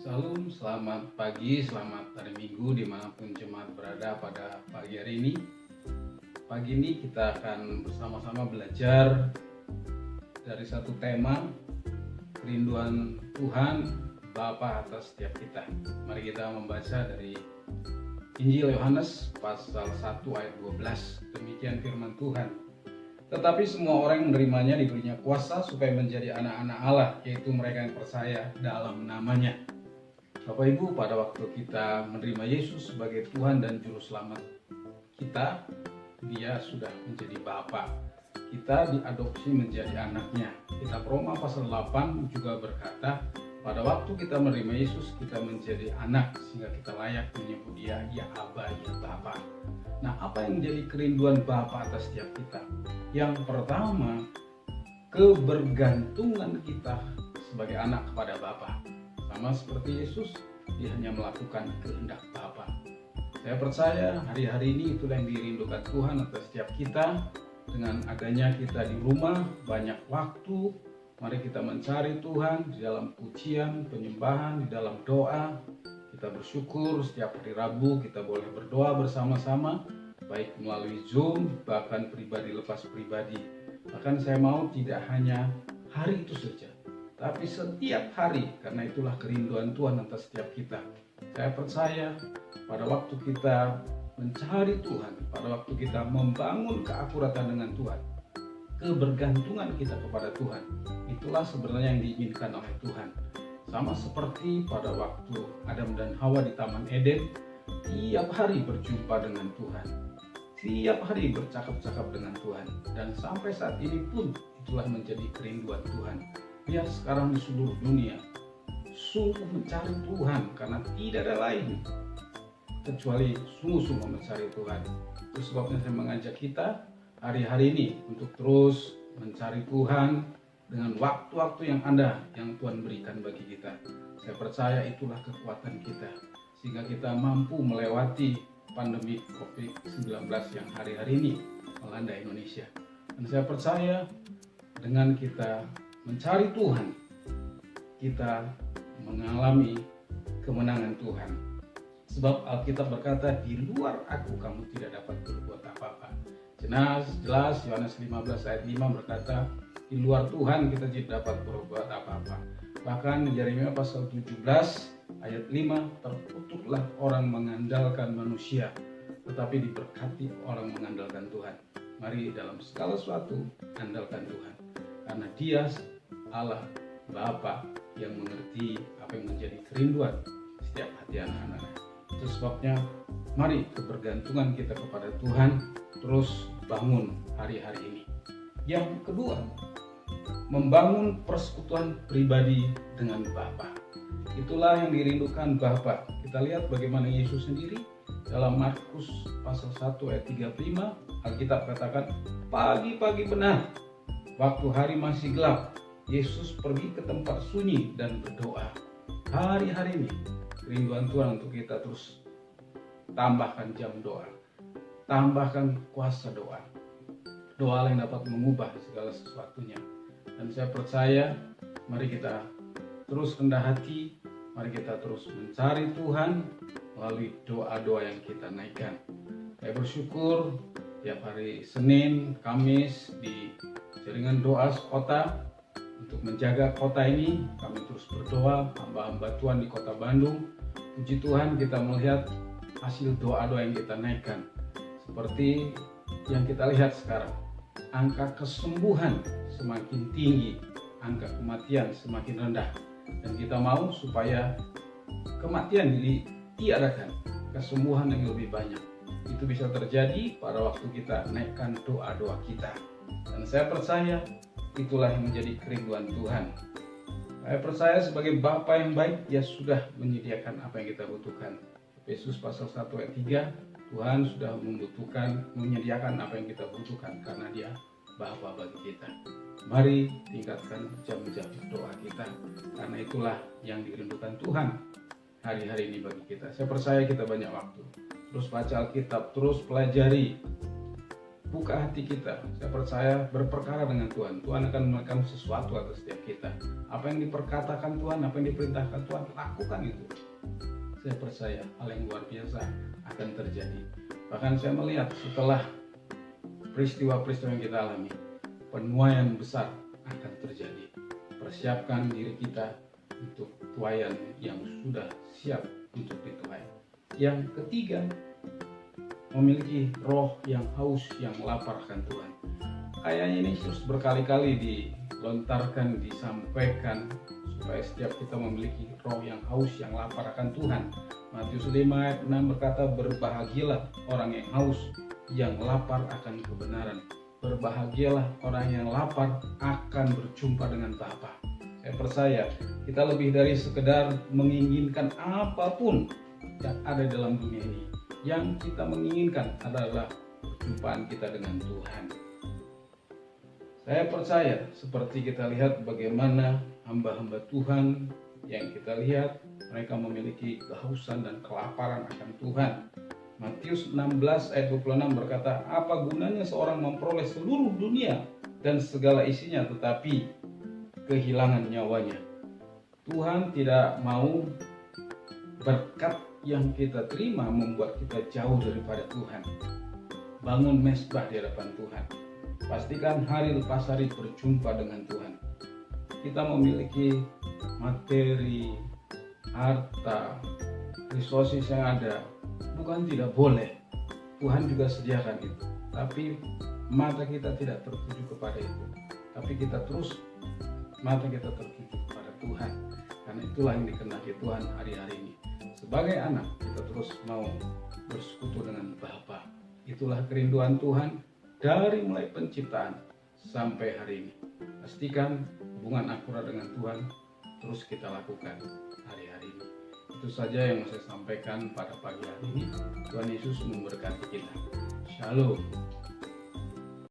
Salam, selamat pagi, selamat hari Minggu dimanapun jemaat berada pada pagi hari ini. Pagi ini kita akan bersama-sama belajar dari satu tema, kerinduan Tuhan Bapa atas setiap kita. Mari kita membaca dari Injil Yohanes pasal 1 ayat 12. Demikian firman Tuhan. Tetapi semua orang yang menerimanya diberinya kuasa supaya menjadi anak-anak Allah, yaitu mereka yang percaya dalam namanya. Bapak Ibu, pada waktu kita menerima Yesus sebagai Tuhan dan Juru Selamat kita, Dia sudah menjadi Bapa. Kita diadopsi menjadi anaknya. Kitab Roma pasal 8 juga berkata, pada waktu kita menerima Yesus, kita menjadi anak, sehingga kita layak menyebut Dia, ya Aba, ya Bapa. Nah, apa yang menjadi kerinduan Bapa atas setiap kita? Yang pertama, kebergantungan kita sebagai anak kepada Bapa. Sama seperti Yesus, Dia hanya melakukan kehendak Bapa. Saya percaya hari-hari ini itulah yang dirindukan Tuhan atas setiap kita. Dengan adanya kita di rumah, banyak waktu, mari kita mencari Tuhan di dalam pujian, penyembahan, di dalam doa. Kita bersyukur setiap hari Rabu kita boleh berdoa bersama-sama, baik melalui Zoom, bahkan pribadi lepas pribadi. Bahkan saya mau tidak hanya hari itu saja, tapi setiap hari, karena itulah kerinduan Tuhan atas setiap kita. Saya percaya pada waktu kita mencari Tuhan, pada waktu kita membangun keakuratan dengan Tuhan, kebergantungan kita kepada Tuhan, itulah sebenarnya yang diinginkan oleh Tuhan. Sama seperti pada waktu Adam dan Hawa di Taman Eden, tiap hari berjumpa dengan Tuhan, tiap hari bercakap-cakap dengan Tuhan, dan sampai saat ini pun itulah menjadi kerinduan Tuhan. Ya, sekarang di seluruh dunia sungguh mencari Tuhan, karena tidak ada lain kecuali sungguh-sungguh mencari Tuhan. Itu sebabnya saya mengajak kita hari-hari ini untuk terus mencari Tuhan dengan waktu-waktu yang Tuhan berikan bagi kita. Saya percaya itulah kekuatan kita, sehingga kita mampu melewati pandemi COVID-19 yang hari-hari ini melanda Indonesia. Dan saya percaya dengan kita mencari Tuhan, kita mengalami kemenangan Tuhan. Sebab Alkitab berkata, di luar aku kamu tidak dapat berbuat apa-apa. Jelas Yohanes 15 ayat 5 berkata, di luar Tuhan kita tidak dapat berbuat apa-apa. Bahkan Yeremia pasal 17 ayat 5, terkutuklah orang mengandalkan manusia, tetapi diberkati orang mengandalkan Tuhan. Mari dalam segala sesuatu andalkan Tuhan, karena Dia Allah Bapa yang mengerti apa yang menjadi kerinduan setiap hati anak-anaknya. Itu sebabnya mari kebergantungan kita kepada Tuhan terus bangun hari-hari ini. Yang kedua, membangun persekutuan pribadi dengan Bapa. Itulah yang dirindukan Bapa. Kita lihat bagaimana Yesus sendiri dalam Markus pasal 1 ayat 35, Alkitab katakan, pagi-pagi benar, waktu hari masih gelap, Yesus pergi ke tempat sunyi dan berdoa. Hari-hari ini kerinduan Tuhan untuk kita terus tambahkan jam doa, tambahkan kuasa doa, doa yang dapat mengubah segala sesuatunya. Dan saya percaya mari kita terus rendah hati, mari kita terus mencari Tuhan melalui doa-doa yang kita naikkan. Saya bersyukur tiap hari Senin, Kamis di jaringan doa sekota, untuk menjaga kota ini, kami terus berdoa, hamba-hamba Tuhan di kota Bandung. Puji Tuhan, kita melihat hasil doa-doa yang kita naikkan. Seperti yang kita lihat sekarang, angka kesembuhan semakin tinggi, angka kematian semakin rendah. Dan kita mau supaya kematian ditiadakan, kesembuhan yang lebih banyak. Itu bisa terjadi pada waktu kita naikkan doa-doa kita. Dan saya percaya itulah yang menjadi kerinduan Tuhan. Saya percaya sebagai Bapa yang baik, Dia sudah menyediakan apa yang kita butuhkan. Yesus pasal 1 ayat 3, Tuhan sudah menyediakan apa yang kita butuhkan karena Dia Bapa bagi kita. Mari tingkatkan jam-jam doa kita, karena itulah yang dirindukan Tuhan hari-hari ini bagi kita. Saya percaya kita banyak waktu. Terus baca Alkitab, terus pelajari, buka hati kita. Saya percaya berperkara dengan Tuhan, Tuhan akan melakukan sesuatu atas setiap kita. Apa yang diperkatakan Tuhan, apa yang diperintahkan Tuhan, lakukan itu. Saya percaya hal yang luar biasa akan terjadi. Bahkan saya melihat setelah peristiwa-peristiwa yang kita alami, penuaian besar akan terjadi. Persiapkan diri kita untuk tuaian yang sudah siap untuk dituai. Yang ketiga, memiliki roh yang haus, yang lapar akan Tuhan. Kayaknya ini terus berkali-kali dilontarkan, disampaikan supaya setiap kita memiliki roh yang haus, yang lapar akan Tuhan. Matius 5 ayat 6 berkata, berbahagialah orang yang haus, yang lapar akan kebenaran. Berbahagialah orang yang lapar akan berjumpa dengan Bapa. Saya percaya kita lebih dari sekedar menginginkan apapun yang ada dalam dunia ini. Yang kita menginginkan adalah perjumpaan kita dengan Tuhan. Saya percaya seperti kita lihat bagaimana hamba-hamba Tuhan yang kita lihat, mereka memiliki kehausan dan kelaparan akan Tuhan. Matius 16 ayat 26 berkata, apa gunanya seorang memperoleh seluruh dunia dan segala isinya tetapi kehilangan nyawanya. Tuhan tidak mau berkat yang kita terima membuat kita jauh daripada Tuhan. Bangun mesbah di hadapan Tuhan. Pastikan hari lepas hari berjumpa dengan Tuhan. Kita memiliki materi, harta, resources yang ada, bukan tidak boleh. Tuhan juga sediakan itu. Tapi mata kita tidak tertuju kepada itu. Tapi kita terus mata kita tertuju kepada Tuhan. Karena itulah yang dikehendaki Tuhan hari-hari ini. Sebagai anak, kita terus mau bersekutu dengan Bapa. Itulah kerinduan Tuhan dari mulai penciptaan sampai hari ini. Pastikan hubungan akurat dengan Tuhan terus kita lakukan hari-hari ini. Itu saja yang mau saya sampaikan pada pagi hari ini. Tuhan Yesus memberkati kita. Shalom.